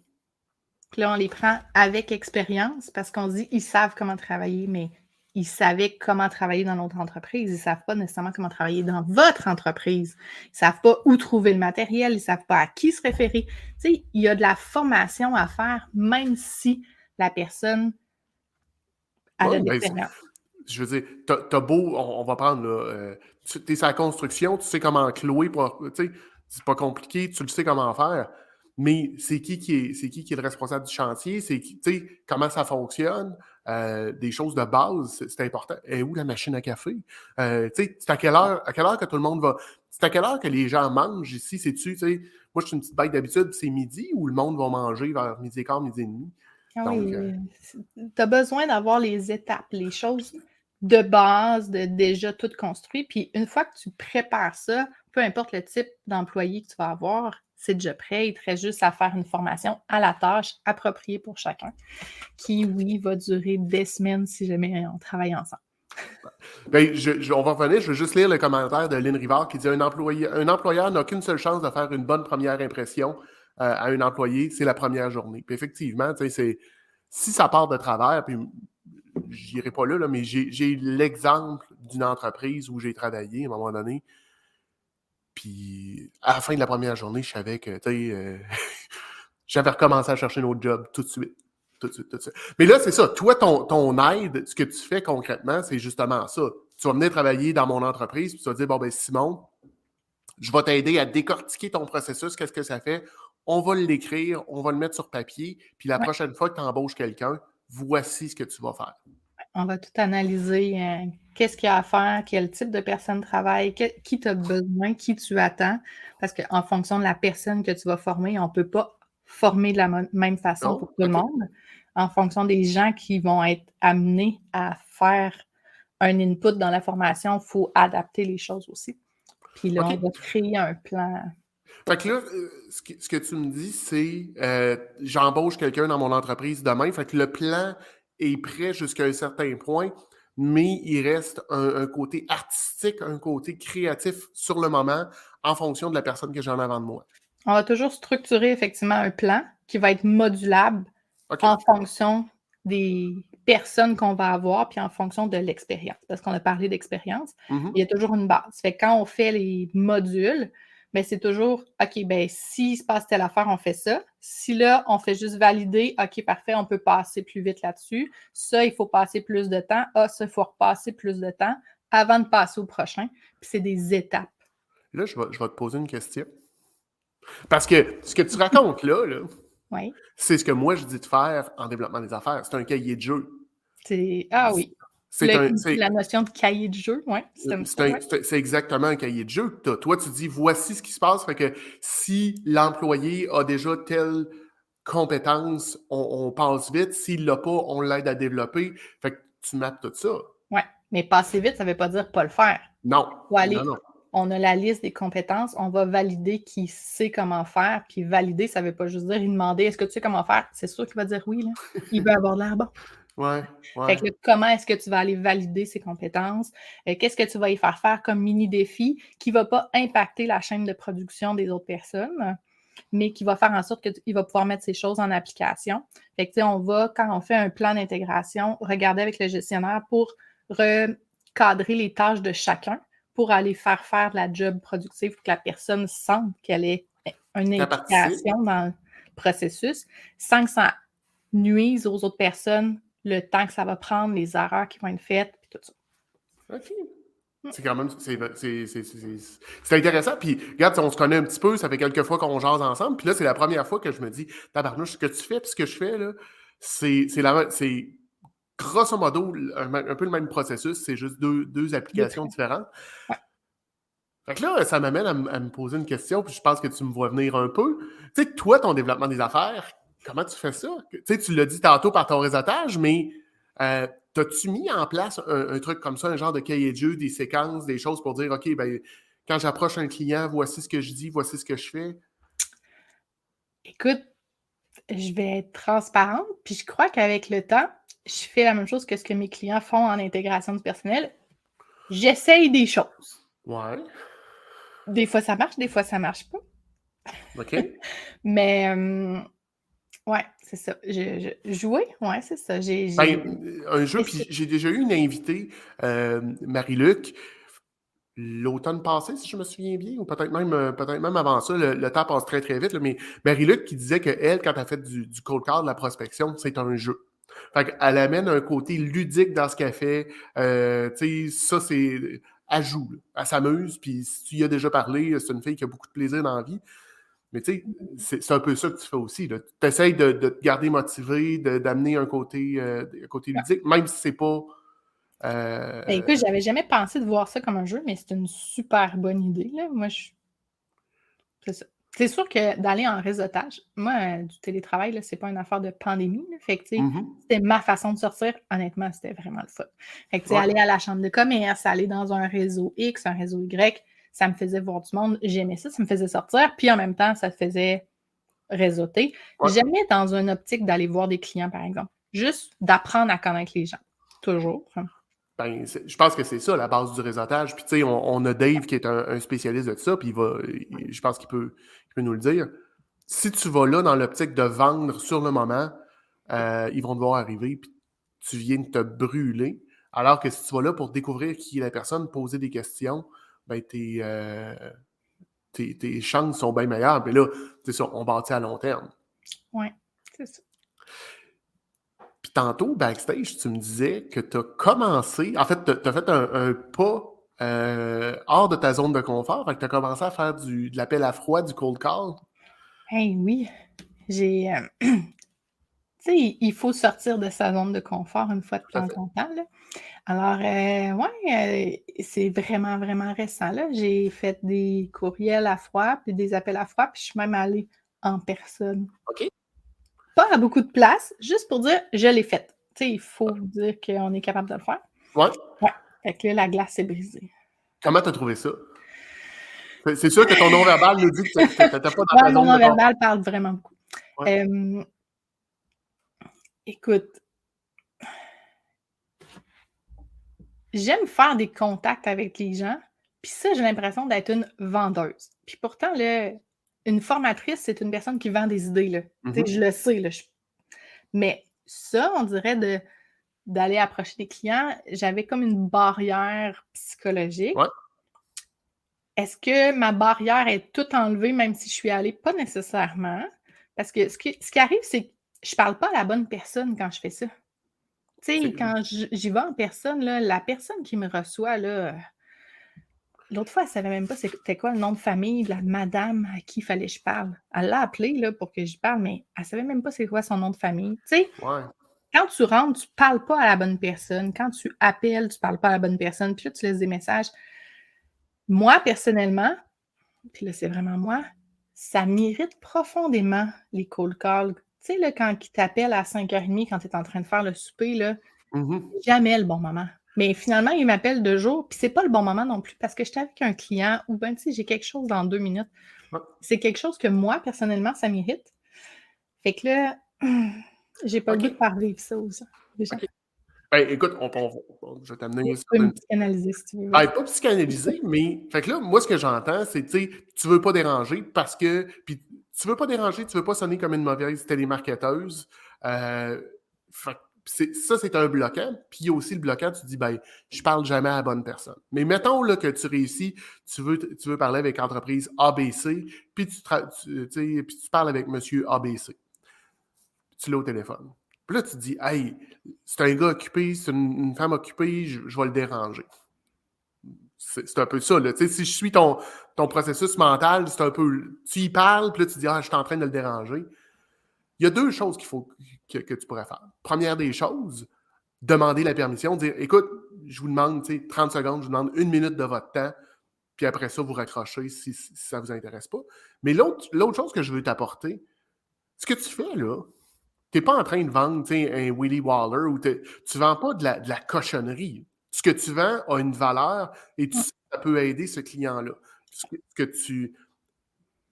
Puis là, on les prend avec expérience parce qu'on se dit ils savent comment travailler, mais ils savaient comment travailler dans notre entreprise. Ils ne savent pas nécessairement comment travailler dans votre entreprise. Ils ne savent pas où trouver le matériel. Ils ne savent pas à qui se référer. Tu sais, il y a de la formation à faire, même si la personne a de Ouais, ben, l'expérience. je veux dire, t'as beau, on va prendre, là, t'es sur la construction, tu sais comment clouer, tu sais, c'est pas compliqué, tu le sais comment faire, mais c'est qui est le responsable du chantier, tu sais, comment ça fonctionne, des choses de base, c'est important. Et où la machine à café? Tu sais, c'est à quelle heure que tout le monde va, c'est à quelle heure que les gens mangent ici, tu sais, moi je suis une petite bête d'habitude, c'est midi ou le monde va manger vers midi et quart, midi et demi. Ah Donc, oui, tu as besoin d'avoir les étapes, les choses de base, de déjà tout construit. Puis une fois que tu prépares ça, peu importe le type d'employé que tu vas avoir, c'est déjà prêt. Il te reste juste à faire une formation à la tâche appropriée pour chacun, qui, oui, va durer des semaines si jamais on travaille ensemble. ben, on va revenir, je veux juste lire le commentaire de Lynn Rivard qui dit un employeur n'a qu'une seule chance de faire une bonne première impression à un employé, c'est la première journée. Puis effectivement, tu sais, si ça part de travers, puis j'irai pas là, mais j'ai l'exemple d'une entreprise où j'ai travaillé à un moment donné. Puis à la fin de la première journée, je savais que, tu sais, j'avais recommencé à chercher un autre job tout de suite. Tout de suite, tout de suite. Mais là, c'est ça. Toi, ton aide, ce que tu fais concrètement, c'est justement ça. Tu vas venir travailler dans mon entreprise, puis tu vas dire, bon, ben Simon, je vais t'aider à décortiquer ton processus, qu'est-ce que ça fait. On va l'écrire, on va le mettre sur papier, puis la Ouais. prochaine fois que tu embauches quelqu'un, voici ce que tu vas faire. On va tout analyser, qu'est-ce qu'il y a à faire, quel type de personne travaille, qui tu as besoin, qui tu attends. Parce qu'en fonction de la personne que tu vas former, on ne peut pas former de la même façon pour Non? tout le OK. monde. En fonction des gens qui vont être amenés à faire un input dans la formation, il faut adapter les choses aussi. Puis là, on OK. va créer un plan. Fait que là, ce que tu me dis, c'est j'embauche quelqu'un dans mon entreprise demain. Fait que le plan est prêt jusqu'à un certain point, mais il reste un côté artistique, un côté créatif sur le moment en fonction de la personne que j'ai en avant de moi. On va toujours structurer effectivement un plan qui va être modulable OK. en fonction des personnes qu'on va avoir, puis en fonction de l'expérience. Parce qu'on a parlé d'expérience, Mhm. il y a toujours une base. Fait que quand on fait les modules, ben c'est toujours OK, ben s'il se passe telle affaire, on fait ça. Si là, on fait juste valider, OK, parfait, on peut passer plus vite là-dessus. Ça, il faut passer plus de temps. Ah, ça, il faut repasser plus de temps avant de passer au prochain. Puis c'est des étapes. Là, je vais te poser une question. Parce que ce que tu racontes là, Oui. c'est ce que moi je dis de faire en développement des affaires. C'est un cahier de jeu. Ah oui. C'est un, La notion de cahier de jeu, oui, c'était ça, ouais. C'est exactement un cahier de jeu. Toi, tu dis voici ce qui se passe. Fait que si l'employé a déjà telle compétence, on passe vite. S'il ne l'a pas, on l'aide à développer. Fait que tu mappes tout ça. Ouais, mais passer vite, ça ne veut pas dire pas le faire. Non. Faut Non, aller non. on a la liste des compétences, on va valider qui sait comment faire, puis valider, ça veut pas juste dire, il demander: «Est-ce que tu sais comment faire?» C'est sûr qu'il va dire oui, là. Il veut avoir l'air bon. Ouais, Fait ouais. que là, comment est-ce que tu vas aller valider ses compétences? Qu'est-ce que tu vas y faire faire comme mini défi qui va pas impacter la chaîne de production des autres personnes, mais qui va faire en sorte qu'il va pouvoir mettre ces choses en application. Fait que, tu sais, on va, quand on fait un plan d'intégration, regarder avec le gestionnaire pour recadrer les tâches de chacun pour aller faire de la job productive pour que la personne sente qu'elle ait une Qu'elle participe. implication dans le processus sans que ça nuise aux autres personnes, le temps que ça va prendre, les erreurs qui vont être faites, puis tout ça. OK. C'est quand même c'est intéressant. Puis, regarde, on se connaît un petit peu, ça fait quelques fois qu'on jase ensemble. Puis là, c'est la première fois que je me dis, tabarnouche, ce que tu fais, puis ce que je fais, là, c'est grosso modo un peu le même processus, c'est juste deux applications différentes. Ouais. Fait que là, ça m'amène à me poser une question, puis je pense que tu me vois venir un peu. Tu sais, toi, ton développement des affaires, comment tu fais ça? Tu sais, tu l'as dit tantôt par ton réseautage, mais t'as-tu mis en place un truc comme ça, un genre de cahier de jeu, des séquences, des choses pour dire, OK, ben, quand j'approche un client, voici ce que je dis, voici ce que je fais? Écoute, je vais être transparente, puis je crois qu'avec le temps, je fais la même chose que ce que mes clients font en intégration du personnel. J'essaye des choses. Ouais. Des fois, ça marche, des fois, ça marche pas. OK. Mais ouais, c'est ça. Jouer, ouais, c'est ça. Ben, un jeu, puis j'ai déjà eu une invitée, Marie-Luc, l'automne passé, si je me souviens bien, ou peut-être même avant ça, le temps passe très très vite, là, mais Marie-Luc qui disait qu'elle, quand elle fait du cold call, de la prospection, c'est un jeu. Fait qu'elle amène un côté ludique dans ce qu'elle fait. Tu sais, ça, c'est. Elle joue, là. Elle s'amuse, puis si tu y as déjà parlé, c'est une fille qui a beaucoup de plaisir dans la vie. Mais tu sais, c'est un peu ça que tu fais aussi. Tu essaies de te garder motivé, d'amener un côté ludique, même si c'est pas. Ben, écoute, j'avais jamais pensé de voir ça comme un jeu, mais c'est une super bonne idée, là. Moi, c'est ça. C'est sûr que d'aller en réseautage, moi, du télétravail, là, c'est pas une affaire de pandémie, là. Fait que, tu sais, Mhm. c'était ma façon de sortir. Honnêtement, c'était vraiment le fun. Fait que, tu sais, Ouais. aller à la chambre de commerce, aller dans un réseau X, un réseau Y, ça me faisait voir du monde. J'aimais ça me faisait sortir. Puis en même temps, ça te faisait réseauter. Ouais. Jamais dans une optique d'aller voir des clients, par exemple. Juste d'apprendre à connaître les gens. Toujours. Ben, je pense que c'est ça, la base du réseautage. Puis, tu sais, on a Dave qui est un spécialiste de ça, puis je pense qu'il peut nous le dire. Si tu vas là dans l'optique de vendre sur le moment, ils vont devoir arriver, puis tu viens de te brûler. Alors que si tu vas là pour découvrir qui est la personne, poser des questions, ben, tes chances sont bien meilleures. Mais là, c'est ça, on bâtit à long terme. Oui, c'est ça. Puis tantôt, backstage, tu me disais que tu as commencé, en fait, tu as fait un pas hors de ta zone de confort, fait que tu as commencé à faire de l'appel à froid, du cold call. Hey, oui, j'ai. Tu sais, il faut sortir de sa zone de confort une fois de Tout à temps fait. en temps, là. Alors, ouais, c'est vraiment, vraiment récent, là. J'ai fait des courriels à froid, puis des appels à froid, puis je suis même allée en personne. OK. Pas à beaucoup de places, juste pour dire: «Je l'ai fait». Tu sais, il faut dire qu'on est capable de le faire. Ouais. Ouais, fait que là, la glace est brisée. Comment tu as trouvé ça? C'est sûr que ton non-verbal nous dit que tu n'étais pas dans Ouais, ta mon zone de confort. non-verbal parle vraiment beaucoup. Ouais. Hem, écoute, j'aime faire des contacts avec les gens, puis ça, j'ai l'impression d'être une vendeuse. Puis pourtant, là, une formatrice, c'est une personne qui vend des idées, là. Tu sais, Mhm. je le sais, là, mais ça, on dirait d'aller approcher des clients, j'avais comme une barrière psychologique. Ouais. Est-ce que ma barrière est toute enlevée même si je suis allée? Pas nécessairement, parce que ce qui arrive, c'est que je parle pas à la bonne personne quand je fais ça. Tu sais, C'est- quand j'y vais en personne, là, la personne qui me reçoit, là, l'autre fois, elle savait même pas c'était quoi le nom de famille de la madame à qui il fallait que je parle. Elle l'a appelée, là, pour que je parle, mais elle savait même pas c'est quoi son nom de famille. Tu sais, Ouais. quand tu rentres, tu parles pas à la bonne personne. Quand tu appelles, tu parles pas à la bonne personne. Puis là, tu laisses des messages. Moi, personnellement, puis là, c'est vraiment moi, ça m'irrite profondément les cold calls. Tu sais, là, quand ils t'appellent à 5h30 quand tu es en train de faire le souper, là, Mhm. jamais le bon moment. Mais finalement, il m'appelle de jour, puis c'est pas le bon moment non plus parce que j'étais avec un client ou ben, tu sais, j'ai quelque chose dans 2 minutes. Ouais. C'est quelque chose que moi, personnellement, ça m'irrite. Fait que là, j'ai pas le goût de OK. faire vivre ça aux gens. OK. Ben, écoute, je vais t'amener Tu sur peux me une. psychanalyser si tu veux, Ben, vas-y. pas psychanalyser, mais. Fait que là, moi, ce que j'entends, c'est, tu sais, tu veux pas déranger parce que. Puis, tu veux pas déranger, tu veux pas sonner comme une mauvaise télémarketeuse. Fait que ça, c'est un bloquant. Puis, il y a aussi le bloquant, tu dis, ben, je parle jamais à la bonne personne. Mais mettons là, que tu réussis, tu veux parler avec l'entreprise ABC, puis puis tu parles avec monsieur ABC. Tu l'as au téléphone. Puis là, tu te dis, hey, c'est un gars occupé, c'est une femme occupée, je vais le déranger. C'est un peu ça, là. Tu sais, si je suis ton processus mental, c'est un peu. Tu y parles, puis là, tu dis, ah, je suis en train de le déranger. Il y a deux choses qu'il faut que tu pourrais faire. Première des choses, demander la permission, dire, écoute, je vous demande, 30 secondes, je vous demande 1 minute de votre temps, puis après ça, vous raccrochez si ça ne vous intéresse pas. Mais l'autre chose que je veux t'apporter, ce que tu fais, là, tu n'es pas en train de vendre un Willy Waller ou tu ne vends pas de la cochonnerie. Ce que tu vends a une valeur et Mmh. ça peut aider ce client-là.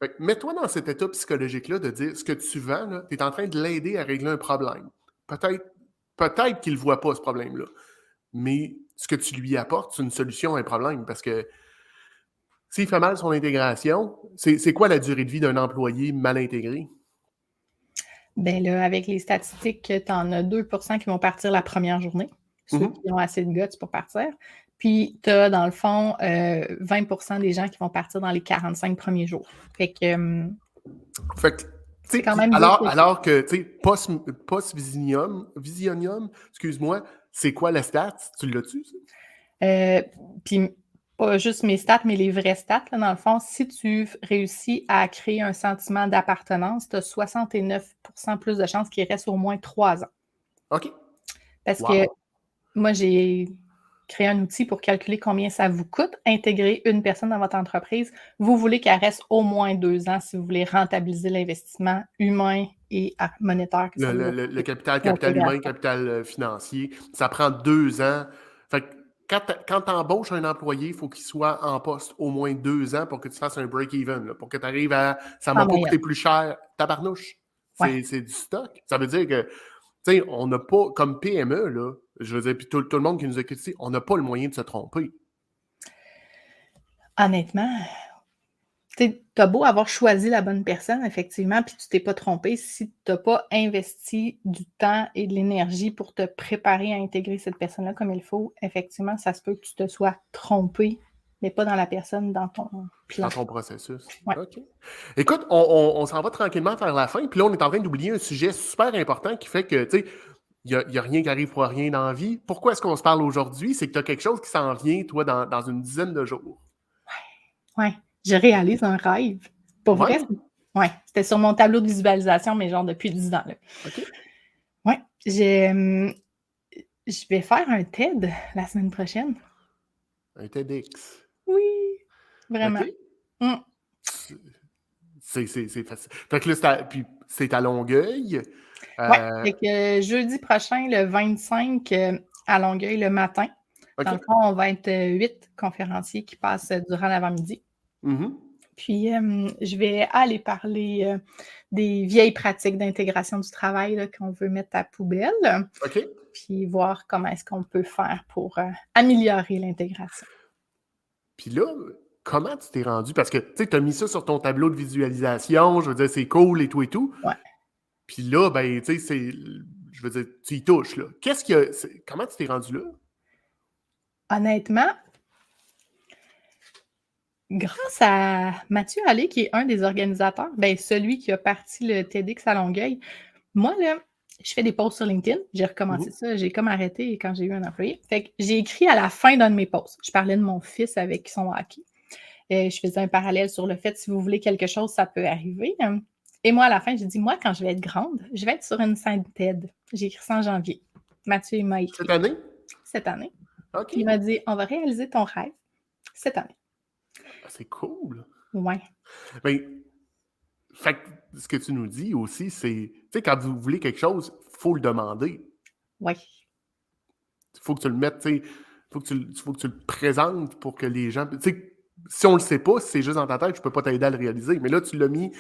Fait que mets-toi dans cet état psychologique-là de dire ce que tu vends, tu es en train de l'aider à régler un problème. Peut-être, peut-être qu'il ne voit pas ce problème-là, mais ce que tu lui apportes, c'est une solution à un problème parce que s'il fait mal son intégration, c'est quoi la durée de vie d'un employé mal intégré? Ben là, avec les statistiques, tu en as 2 qui vont partir la première journée, ceux Mhm. qui ont assez de guts pour partir. Puis tu as, dans le fond, 20 des gens qui vont partir dans les 45 premiers jours. Fait que Fait que, tu c'est sais, quand puis même vite. alors que, tu sais, Visionium, excuse-moi, c'est quoi la stat? Tu l'as-tu, ça? Puis pas juste mes stats, mais les vraies stats, là, dans le fond, si tu réussis à créer un sentiment d'appartenance, tu as 69 plus de chances qu'il reste au moins 3 ans. OK. Parce que Wow. moi, j'ai créé un outil pour calculer combien ça vous coûte intégrer une personne dans votre entreprise. Vous voulez qu'elle reste au moins 2 ans si vous voulez rentabiliser l'investissement humain et monétaire que ça vous a Le coûté, capital humain, l'intégration. capital financier, ça prend 2 ans. Fait que quand tu embauches un employé, il faut qu'il soit en poste au moins 2 ans pour que tu fasses un break-even, là, pour que tu arrives à ça En m'a pas moyenne. coûté plus cher. Tabarnouche. Ouais. C'est du stock. Ça veut dire que, tu sais, on n'a pas, comme PME, là, je veux dire, puis tout le monde qui nous écoute ici, on n'a pas le moyen de se tromper. Honnêtement, tu as beau avoir choisi la bonne personne, effectivement, puis tu t'es pas trompé, si tu n'as pas investi du temps et de l'énergie pour te préparer à intégrer cette personne-là comme il faut, effectivement, ça se peut que tu te sois trompé, mais pas dans la personne, dans ton plan. Dans ton processus. Ouais. OK. Écoute, on s'en va tranquillement vers la fin. Puis là, on est en train d'oublier un sujet super important qui fait que, tu sais, il n'y a rien qui arrive pour rien dans la vie. Pourquoi est-ce qu'on se parle aujourd'hui? C'est que tu as quelque chose qui s'en vient, toi, dans une dizaine de jours. Ouais. Je réalise un rêve. Pour vrai, Ouais? ouais, c'était sur mon tableau de visualisation, mais genre depuis 10 ans, là. OK. Ouais, je vais faire un TED la semaine prochaine. Un TEDx. Oui, vraiment. OK. Mmh. C'est facile. Fait que là, puis c'est à Longueuil. Ouais, Euh, fait que jeudi prochain, le 25, à Longueuil, le matin. Dans le OK. fond, on va être 8 conférenciers qui passent durant l'avant-midi. Mhm. Puis, je vais aller parler des vieilles pratiques d'intégration du travail là, qu'on veut mettre à poubelle, OK. puis voir comment est-ce qu'on peut faire pour améliorer l'intégration. Puis là, comment tu t'es rendu? Parce que, tu sais, tu as mis ça sur ton tableau de visualisation. Je veux dire, c'est cool et tout et tout. Ouais. Puis là, ben, tu sais, je veux dire, tu y touches, là. Comment tu t'es rendu là? Honnêtement, grâce à Mathieu Allais, qui est un des organisateurs, ben, celui qui a parti le TEDx à Longueuil, moi, là, je fais des posts sur LinkedIn. J'ai recommencé Mhm. ça. J'ai comme arrêté quand j'ai eu un employé. Fait que j'ai écrit à la fin d'un de mes posts. Je parlais de mon fils avec son hockey. Je faisais un parallèle sur le fait, si vous voulez quelque chose, ça peut arriver. Et moi, à la fin, j'ai dit, moi, quand je vais être grande, je vais être sur une scène TED. J'ai écrit ça en janvier. Mathieu, il m'a Cette écrit année? cette année. OK. Puis il m'a dit, on va réaliser ton rêve cette année. Ah, c'est cool. Ouais. Mais, fait que ce que tu nous dis aussi, c'est, tu sais, quand vous voulez quelque chose, il faut le demander. Ouais. Il faut que tu le mettes, tu sais. faut que tu le présentes pour que les gens... Tu sais, si on le sait pas, si c'est juste dans ta tête, je peux pas t'aider à le réaliser. Mais là, tu l'as mis,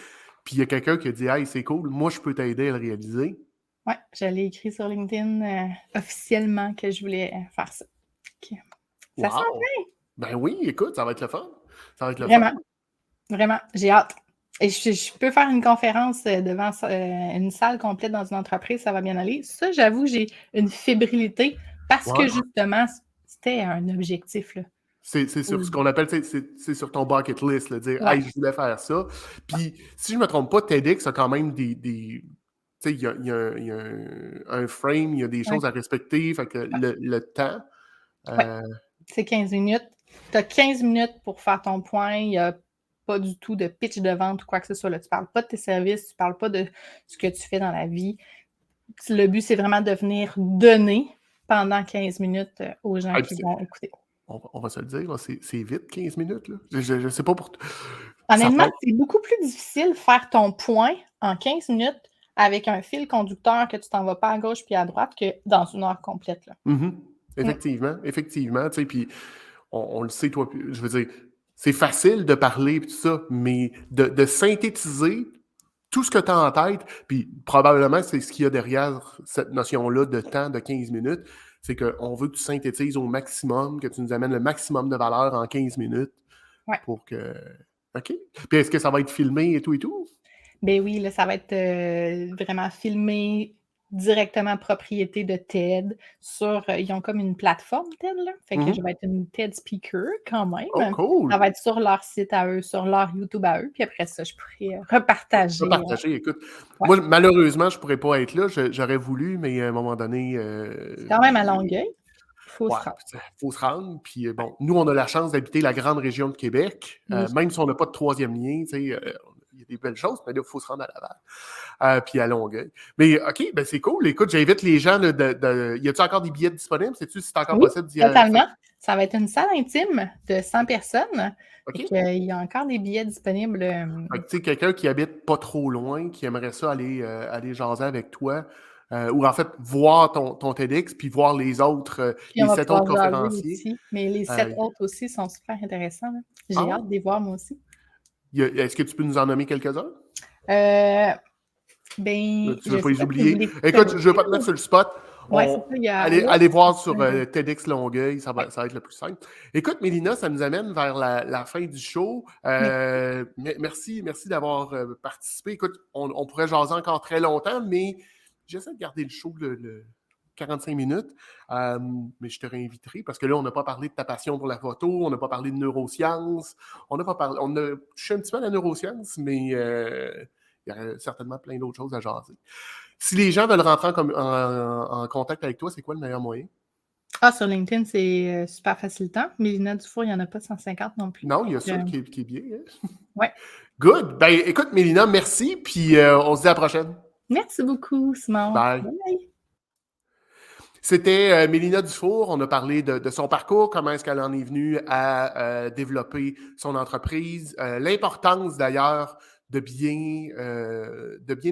puis il y a quelqu'un qui a dit « Hey, c'est cool, moi, je peux t'aider à le réaliser. » Ouais, je l'ai écrit sur LinkedIn officiellement que je voulais faire ça. Ok. Ça sent Wow! Ben oui, écoute, ça va être le fun. Ça va être le vraiment, fun. vraiment, j'ai hâte. Et je peux faire une conférence devant une salle complète dans une entreprise, ça va bien aller. Ça, j'avoue, j'ai une fébrilité parce que Ouais. justement, c'était un objectif, là. C'est sur ce qu'on appelle, c'est sur ton bucket list, là, dire Ouais. Hey, je voulais faire ça. Puis, si je ne me trompe pas, TEDx a quand même des tu sais, il y a un frame, il y a des Ouais. choses à respecter, fait que le temps. Ouais. C'est 15 minutes. Tu as 15 minutes pour faire ton point. Il n'y a pas du tout de pitch de vente ou quoi que ce soit. Là. Tu ne parles pas de tes services, tu ne parles pas de ce que tu fais dans la vie. Le but, c'est vraiment de venir donner pendant 15 minutes aux gens qui vont écouter. On va se le dire, là, c'est vite, 15 minutes. Là. Je sais pas pour... Honnêtement, c'est beaucoup plus difficile de faire ton point en 15 minutes avec un fil conducteur que tu t'en vas pas à gauche puis à droite que dans une heure complète. Là. Effectivement, effectivement. Tu sais, puis on le sait, toi, je veux dire, c'est facile de parler et tout ça, mais de synthétiser tout ce que tu as en tête, puis probablement, c'est ce qu'il y a derrière cette notion-là de temps de 15 minutes, c'est qu'on veut que tu synthétises au maximum, que tu nous amènes le maximum de valeur en 15 minutes pour que... OK. Puis est-ce que ça va être filmé et tout et tout? Ben oui, là, ça va être vraiment filmé directement propriété de TED sur... ils ont comme une plateforme TED, là. Fait que je vais être une TED speaker quand même. Oh, cool! Ça va être sur leur site à eux, sur leur YouTube à eux. Puis après ça, je pourrais repartager. Écoute. Moi, malheureusement, je ne pourrais pas être là. J'aurais voulu, mais à un moment donné... c'est quand même à Longueuil. Il faut se rendre. Faut se rendre. Puis bon, nous, on a la chance d'habiter la grande région de Québec. Même si on n'a pas de troisième lien, tu sais, il y a des belles choses, mais là, il faut se rendre à Laval. Puis à Longueuil. Mais OK, ben c'est cool. Écoute, j'invite les gens. Y a-t-il encore des billets disponibles? Sais-tu si c'est encore possible d'y aller? Totalement. Ça va être une salle intime de 100 personnes. Okay. Il y a encore des billets disponibles. Tu sais, quelqu'un qui habite pas trop loin, qui aimerait ça aller jaser avec toi, ou en fait, voir ton TEDx, puis voir les autres, les 7 autres conférenciers. Aussi, mais les 7 autres aussi sont super intéressants. Là. J'ai hâte de les voir, moi aussi. Est-ce que tu peux nous en nommer quelques-uns? Ben, tu veux pas les oublier? Écoute, je ne veux pas te mettre sur le spot. Ouais, c'est ça, allez voir sur TEDx Longueuil, ça va être le plus simple. Écoute, Mélina, ça nous amène vers la fin du show. Merci d'avoir participé. Écoute, on pourrait jaser encore très longtemps, mais j'essaie de garder le show le 45 minutes. Mais je te réinviterai parce que là, on n'a pas parlé de ta passion pour la photo, on n'a pas parlé de neurosciences, on a touché un petit peu à la neuroscience, mais il y aurait certainement plein d'autres choses à jaser. Si les gens veulent rentrer en contact avec toi, c'est quoi le meilleur moyen? Sur LinkedIn, c'est super facilitant. Mélina Dufour, il n'y en a pas 150 non plus. Non, il y a ça qui est bien. Hein? Oui. Good. Ben, écoute, Mélina, merci, puis on se dit à la prochaine. Merci beaucoup, Simon. Bye. Bye. C'était Mélina Dufour. On a parlé de son parcours, comment est-ce qu'elle en est venue à développer son entreprise, l'importance d'ailleurs de bien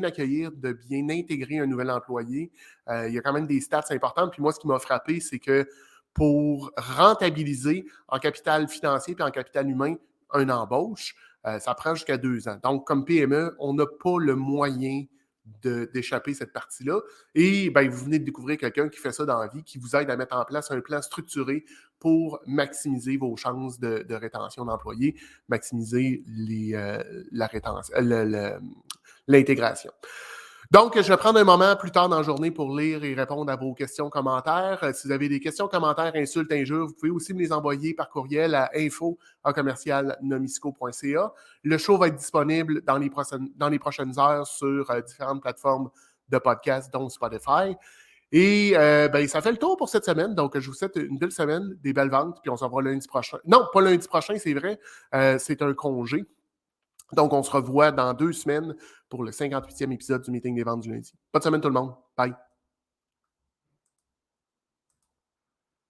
accueillir, de bien intégrer un nouvel employé. Il y a quand même des stats importantes. Puis moi, ce qui m'a frappé, c'est que pour rentabiliser en capital financier et en capital humain une embauche, ça prend jusqu'à 2 ans. Donc, comme PME, on n'a pas le moyen d'échapper cette partie-là. Et ben, vous venez de découvrir quelqu'un qui fait ça dans la vie, qui vous aide à mettre en place un plan structuré pour maximiser vos chances de rétention d'employés, maximiser l'intégration. Donc, je vais prendre un moment plus tard dans la journée pour lire et répondre à vos questions, commentaires. Si vous avez des questions, commentaires, insultes, injures, vous pouvez aussi me les envoyer par courriel à info@commercialnomisco.ca. Le show va être disponible dans les prochaines heures sur différentes plateformes de podcasts, dont Spotify. Et ben, ça fait le tour pour cette semaine. Donc, je vous souhaite une belle semaine, des belles ventes, puis on se revoit lundi prochain. Non, pas lundi prochain, c'est vrai. C'est un congé. Donc, on se revoit dans 2 semaines pour le 58e épisode du Meeting des ventes du lundi. Bonne semaine tout le monde. Bye.